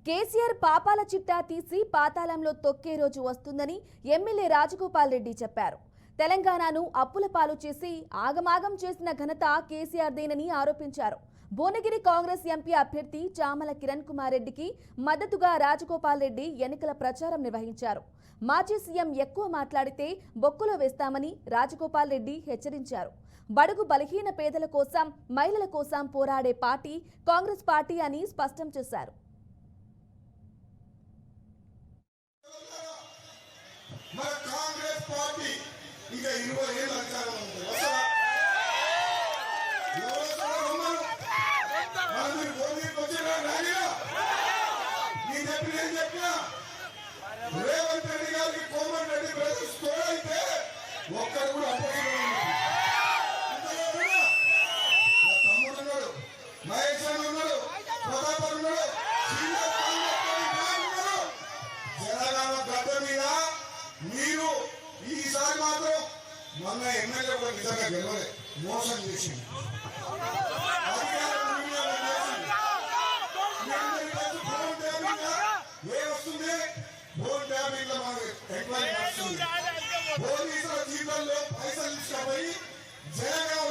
కేసీఆర్ పాపాల చిట్టా తీసి పాతాళంలో తొక్కే రోజు వస్తుందని ఎమ్మెల్యే రాజగోపాల్ రెడ్డి చెప్పారు. తెలంగాణను అప్పుల పాలు చేసి ఆగమాగం చేసిన ఘనత కేసీఆర్దేనని ఆరోపించారు. భువనగిరి కాంగ్రెస్ ఎంపీ అభ్యర్థి చామల కిరణ్ కుమార్ రెడ్డికి మద్దతుగా రాజగోపాల్ రెడ్డి ఎన్నికల ప్రచారం నిర్వహించారు. మాజీ సీఎం ఎక్కువ మాట్లాడితే బొక్కులో వేస్తామని రాజగోపాల్ రెడ్డి హెచ్చరించారు. బడుగు బలహీన పేదల కోసం, మహిళల కోసం పోరాడే పార్టీ కాంగ్రెస్ పార్టీ అని స్పష్టం చేశారు. రేవంత్ రెడ్డి గారికి కోమటి రెడ్డి బ్రదర్స్ తోడైతే ఒక్కరు కూడా తమ్ముడు ఉన్నాడు, మహేష్ ఉన్నాడు, ప్రతాప్ ఉన్నాడు, తెలంగాణ గడ్డ మీద మీరు ఈసారి మాత్రం మొన్న ఎమ్మెల్యే కూడా నిజంగా గెలవలే, మోసం చేసింది. ఏమొస్తుంది? ఫోన్ ట్యాపింగ్ లో మనకు ఎంక్వైరీ వస్తుంది. పోలీసుల జీతంలో పైసలు తీసుకుపోయి జనగణ